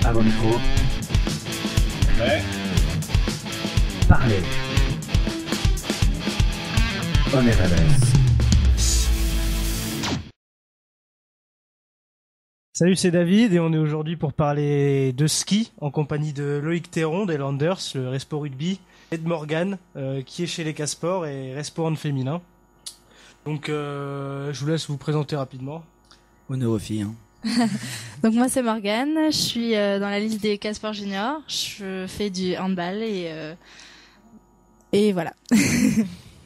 À vos micros. Ouais. Parlez. On est à l'aise. Salut, c'est David et on est aujourd'hui pour parler de ski en compagnie de Loïc Théron des Landers, le Respo Rugby, et de Morgane qui est chez les Casport et Respo Hand féminin. Donc je vous laisse vous présenter rapidement. Honneur aux filles. Donc moi c'est Morgane, je suis dans la liste des Casport Junior, je fais du handball et voilà.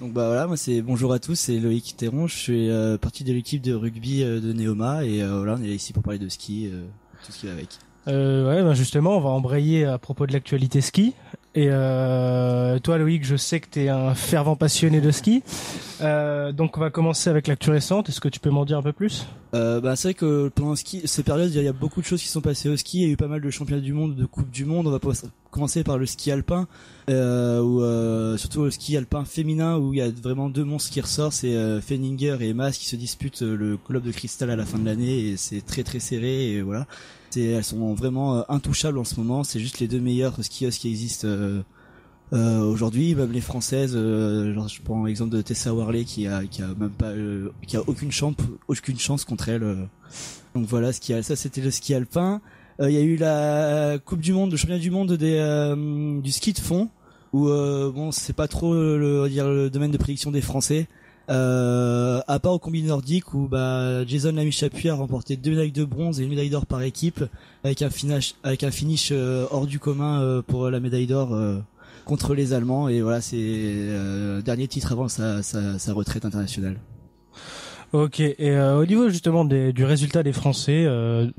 Donc bah voilà, moi c'est bonjour à tous, c'est Loïc Théron, je suis partie de l'équipe de rugby de Neoma et voilà, on est ici pour parler de ski, tout ce qui va avec. Ouais, ben justement, on va embrayer à propos de l'actualité ski. Et toi, Loïc, je sais que tu es un fervent passionné de ski. Donc, on va commencer avec l'actu récente. Est-ce que tu peux m'en dire un peu plus ? Bah c'est vrai que pendant ces périodes, il y a beaucoup de choses qui sont passées au ski. Il y a eu pas mal de championnats du monde, de coupes du monde. On va commencer par le ski alpin, surtout le ski alpin féminin où il y a vraiment deux monstres qui ressortent. C'est Fenninger et Mas qui se disputent le globe de cristal à la fin de l'année et c'est très très serré et voilà. Elles sont vraiment intouchables en ce moment. C'est juste les deux meilleures skieuses qui existent aujourd'hui. Même les françaises, genre je prends l'exemple de Tessa Worley qui a même pas, qui a aucune chance contre elle. Donc voilà, ça c'était le ski alpin. Il y a eu la Coupe du Monde, le championnat du monde du ski de fond où bon c'est pas trop le domaine de prédiction des Français. À part au combiné nordique où Jason Lamy-Chapuis a remporté 2 médailles de bronze et une médaille d'or par équipe avec un finish hors du commun pour la médaille d'or contre les Allemands et voilà c'est dernier titre avant sa retraite internationale. Ok, et au niveau justement du résultat des Français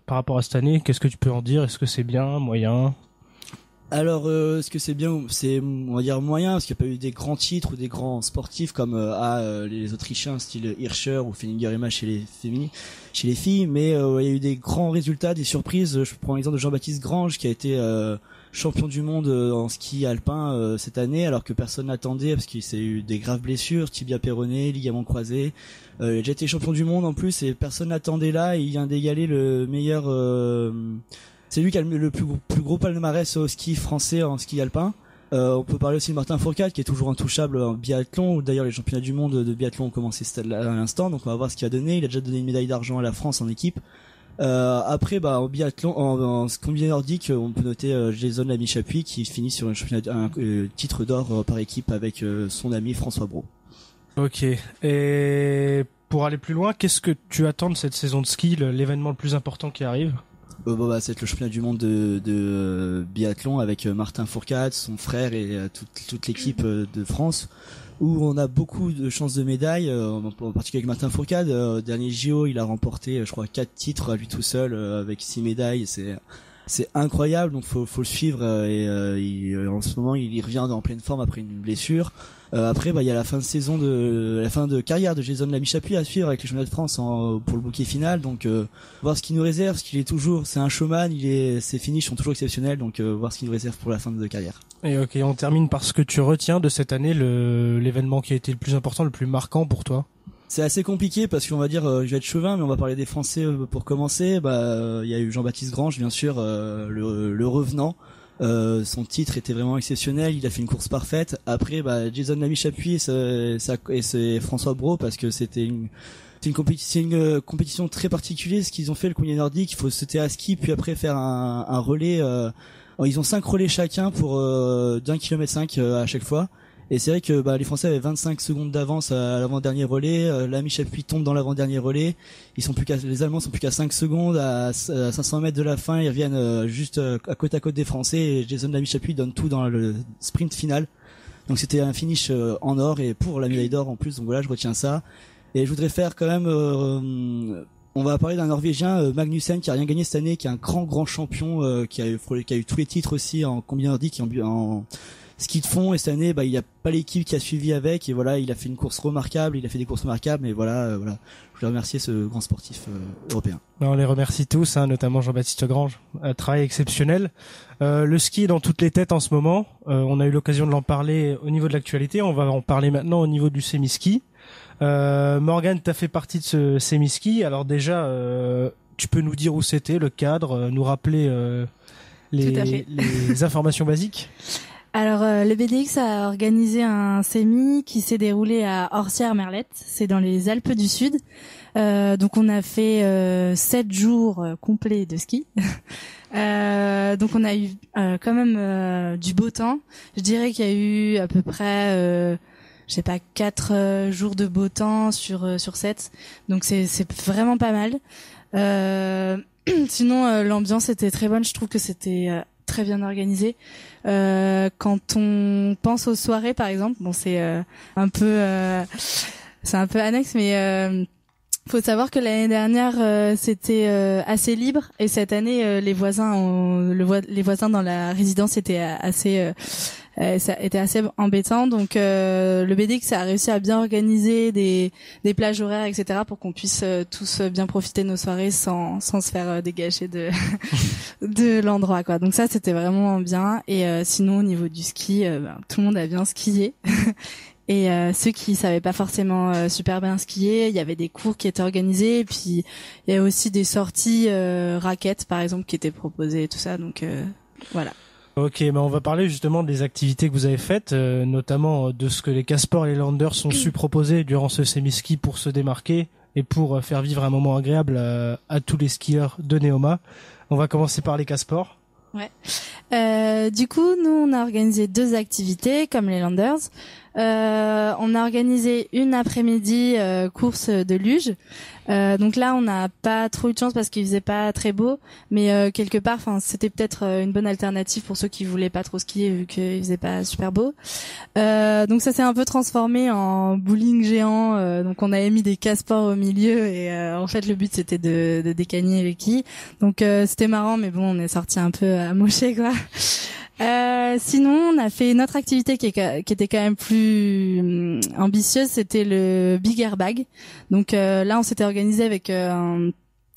par rapport à cette année, qu'est-ce que tu peux en dire ? Est-ce que c'est bien, moyen ? Alors, est-ce que c'est bien? C'est, on va dire moyen, parce qu'il n'y a pas eu des grands titres ou des grands sportifs comme les Autrichiens, style Hirscher ou Fenninger Emma chez les filles. Mais il y a eu des grands résultats, des surprises. Je prends l'exemple de Jean-Baptiste Grange qui a été champion du monde en ski alpin cette année, alors que personne n'attendait parce qu'il s'est eu des graves blessures, tibia péroné, ligament croisé. Il a déjà été champion du monde en plus et personne n'attendait là. Et il vient d'égaler le meilleur. C'est lui qui a le plus gros palmarès au ski français en ski alpin. On peut parler aussi de Martin Fourcade qui est toujours intouchable en biathlon, où d'ailleurs les championnats du monde de biathlon ont commencé à l'instant, donc on va voir ce qu'il a donné. Il a déjà donné une médaille d'argent à la France en équipe. Après, en biathlon, en combiné nordique, on peut noter Jason Lamy-Chapuis qui finit sur un titre d'or par équipe avec son ami François Brault. Ok, et pour aller plus loin, qu'est-ce que tu attends de cette saison de ski, l'événement le plus important qui arrive ? C'est le championnat du monde de biathlon avec Martin Fourcade, son frère et toute l'équipe de France, où on a beaucoup de chances de médailles, en particulier avec Martin Fourcade. Dernier JO, il a remporté, je crois, 4 titres à lui tout seul, avec 6 médailles. C'est incroyable, donc faut le suivre. En ce moment, il revient en pleine forme après une blessure. Après, il y a la fin de carrière de Jason Lamy-Chapuis à suivre avec les championnats de France pour le bouquet final. Donc, voir ce qu'il nous réserve, parce qu'il est toujours, c'est un showman, ses finishes sont toujours exceptionnels. Donc, voir ce qu'il nous réserve pour la fin de carrière. Et ok, on termine par ce que tu retiens de cette année, l'événement qui a été le plus important, le plus marquant pour toi. C'est assez compliqué parce qu'on va dire, je vais être chauvin, mais on va parler des Français pour commencer. Il y a eu Jean-Baptiste Grange, bien sûr, le revenant. Son titre était vraiment exceptionnel, il a fait une course parfaite. Après, Jason Lamy-Chapuis et c'est François Brault parce que c'était une compétition très particulière. Ce qu'ils ont fait le combiné nordique, il faut sauter à ski puis après faire un relais. Ils ont 5 relais chacun pour d'1,5 km à chaque fois. Et c'est vrai que les Français avaient 25 secondes d'avance à l'avant-dernier relais. Lamy-Chapuis tombe dans l'avant-dernier relais. Les Allemands sont plus qu'à 5 secondes. À 500 mètres de la fin, ils reviennent juste à côte des Français. Et Jason Lamy-Chapuis donne tout dans le sprint final. Donc c'était un finish en or et pour la médaille d'or en plus. Donc voilà, je retiens ça. Et je voudrais faire quand même... on va parler d'un Norvégien, Magnussen, qui a rien gagné cette année, qui est un grand champion, qui a eu tous les titres aussi en combiné nordique et en ski de fond. Et cette année, il n'y a pas l'équipe qui a suivi avec. Et voilà, il a fait une course remarquable, il a fait des courses remarquables. Mais voilà. Je voulais remercier ce grand sportif européen. On les remercie tous, notamment Jean-Baptiste Grange. Travail exceptionnel. Le ski est dans toutes les têtes en ce moment. On a eu l'occasion de l'en parler au niveau de l'actualité. On va en parler maintenant au niveau du semi-ski. Morgane, t'as fait partie de ce semi-ski. Alors déjà, tu peux nous dire où c'était, le cadre, nous rappeler les, Tout à fait. les informations basiques. Alors, le BDX a organisé un sémi qui s'est déroulé à Orsières-Merlette, c'est dans les Alpes du Sud. Donc on a fait 7 jours complets de ski. Donc on a eu quand même du beau temps. Je dirais qu'il y a eu à peu près 4 jours de beau temps sur 7. Donc c'est vraiment pas mal. Sinon l'ambiance était très bonne, je trouve que c'était très bien organisé. Quand on pense aux soirées par exemple, bon c'est un peu annexe, mais faut savoir que l'année dernière c'était assez libre, et cette année les voisins dans la résidence étaient ça était assez embêtant, donc le BDX a réussi à bien organiser des plages horaires, etc., pour qu'on puisse tous bien profiter de nos soirées sans se faire dégager de de l'endroit, quoi. Donc ça c'était vraiment bien. Et sinon au niveau du ski, tout le monde a bien skié. Et ceux qui savaient pas forcément super bien skier, il y avait des cours qui étaient organisés, et puis il y a aussi des sorties raquettes par exemple qui étaient proposées et tout ça, donc voilà. Ok, on va parler justement des activités que vous avez faites, notamment de ce que les Caspors et les Landers ont su proposer durant ce semi-ski pour se démarquer et pour faire vivre un moment agréable à tous les skieurs de Neoma. On va commencer par les Caspors. Ouais. Du coup, nous on a organisé 2 activités comme les Landers. On a organisé une après-midi course de luge. Donc là, on n'a pas trop eu de chance parce qu'il faisait pas très beau, mais quelque part, enfin, c'était peut-être une bonne alternative pour ceux qui voulaient pas trop skier vu qu'il faisait pas super beau. Donc ça s'est un peu transformé en bowling géant. Donc on avait mis des Caspors au milieu, et en fait le but c'était de décagner les quilles. Donc c'était marrant, mais bon, on est sorti un peu amoché, quoi. Sinon, on a fait une autre activité qui était quand même plus ambitieuse, c'était le Big Airbag. Donc là, on s'était organisé avec un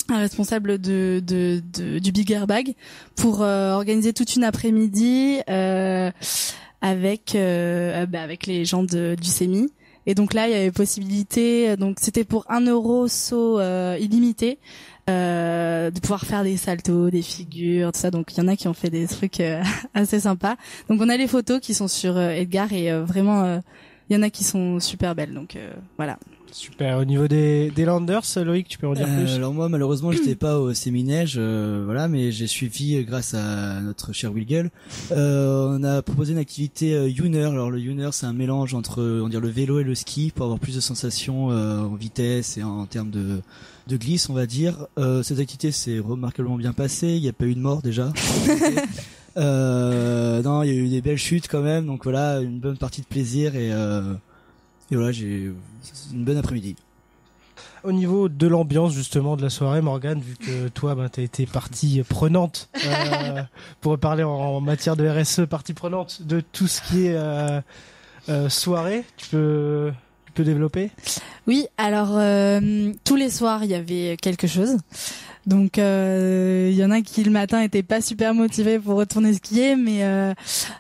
responsable du Big Airbag pour organiser toute une après-midi avec les gens du sémi. Et donc là, il y avait possibilité, donc c'était pour 1 euro saut illimité, de pouvoir faire des saltos, des figures, tout ça. Donc il y en a qui ont fait des trucs assez sympas. Donc on a les photos qui sont sur Edgar, et vraiment il y en a qui sont super belles. Donc voilà. Super. Au niveau des Landers, Loïc, tu peux en dire plus? Alors moi, malheureusement, j'étais pas au séminège, voilà, mais j'ai suivi grâce à notre cher Wilgel. On a proposé une activité Youner. Alors le Youner, c'est un mélange entre, on va dire, le vélo et le ski pour avoir plus de sensations en vitesse et en termes de glisse, on va dire. Cette activité s'est remarquablement bien passée. Il n'y a pas eu de mort déjà. Non, il y a eu des belles chutes quand même. Donc voilà, une bonne partie de plaisir, et voilà, j'ai une bonne après-midi. Au niveau de l'ambiance justement de la soirée, Morgane, vu que toi t'as été partie prenante pour parler en matière de RSE, partie prenante de tout ce qui est soirée, tu peux développer? Oui, alors tous les soirs il y avait quelque chose. Donc il y en a qui le matin étaient pas super motivés pour retourner skier, mais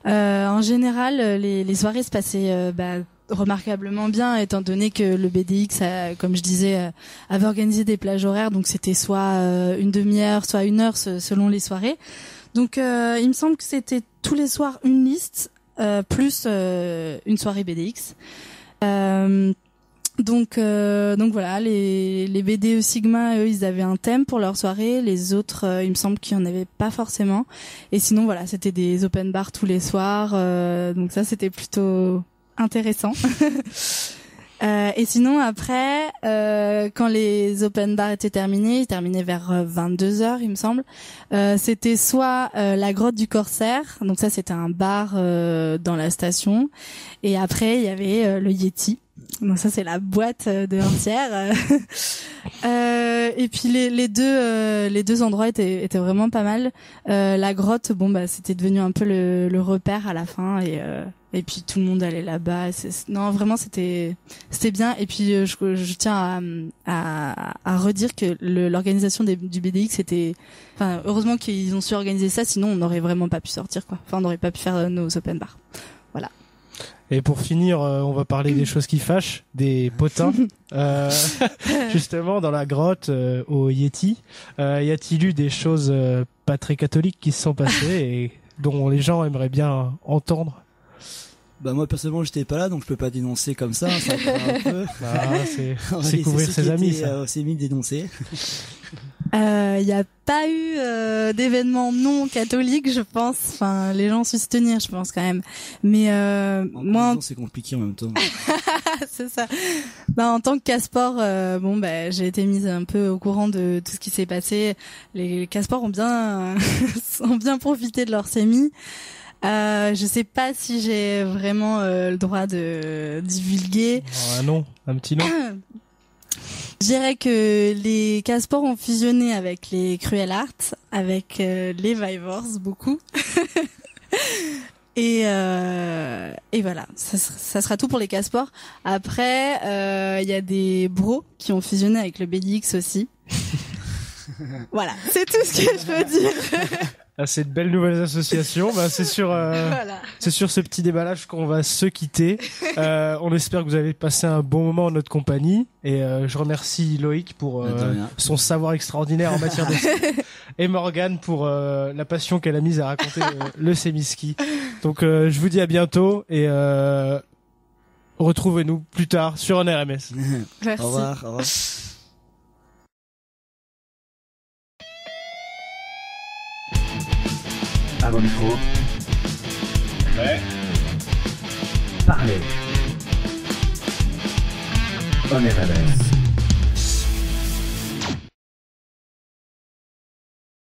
en général les soirées se passaient remarquablement bien, étant donné que le BDX, comme je disais, avait organisé des plages horaires, donc c'était soit une demi-heure, soit 1 heure selon les soirées. Donc il me semble que c'était tous les soirs une liste plus une soirée BDX. Donc voilà, les BDE Sigma, eux, ils avaient un thème pour leur soirée. Les autres, il me semble qu'il y en avait pas forcément. Et sinon, voilà, c'était des open bars tous les soirs. Donc ça, c'était plutôt intéressant. Et sinon, après, quand les open bars étaient terminés, ils terminaient vers 22h, il me semble. C'était soit la grotte du Corsaire. Donc ça, c'était un bar dans la station. Et après, il y avait le Yeti. Donc ça, c'est la boîte de Hortière. Et puis les deux endroits étaient vraiment pas mal. La grotte, c'était devenu un peu le repère à la fin, et puis tout le monde allait là-bas. Non, vraiment, c'était bien. Et puis je tiens à redire que l'organisation du BDX était, enfin, heureusement qu'ils ont su organiser ça, sinon on n'aurait vraiment pas pu sortir, quoi. Enfin, on n'aurait pas pu faire nos open bars. Voilà. Et pour finir, on va parler des choses qui fâchent, des potins. Justement, dans la grotte, au Yeti, y a-t-il eu des choses pas très catholiques qui se sont passées et dont les gens aimeraient bien entendre? Bah moi personnellement j'étais pas là donc je peux pas dénoncer comme ça, ça un peu. C'est couvrir ses amis ça. C'est mis de dénoncer. Il n'y a pas eu d'événements non catholiques, je pense. Enfin, les gens se tenir, je pense quand même. Mais moi, c'est compliqué en même temps. c'est ça. En tant que Casport, j'ai été mise un peu au courant de tout ce qui s'est passé. Les Casport ont bien ont bien profité de leur sémi. Je sais pas si j'ai vraiment le droit de divulguer. Non, un petit nom. Je dirais que les Casport ont fusionné avec les Cruel Arts, avec les Vivors, beaucoup. Et voilà, ça sera tout pour les Casport. Après, il y a des bros qui ont fusionné avec le BDX aussi. Voilà, c'est tout ce que je peux dire. C'est de belles nouvelles associations. C'est voilà. C'est sur ce petit déballage qu'on va se quitter. On espère que vous avez passé un bon moment en notre compagnie. Et je remercie Loïc pour son savoir extraordinaire en matière de ski. Et Morgane pour la passion qu'elle a mise à raconter le semi-ski. Donc je vous dis à bientôt et retrouvez-nous plus tard sur un RMS. Merci. Au revoir. Au revoir. À vos micros, Ouais. parlez. On est RMS.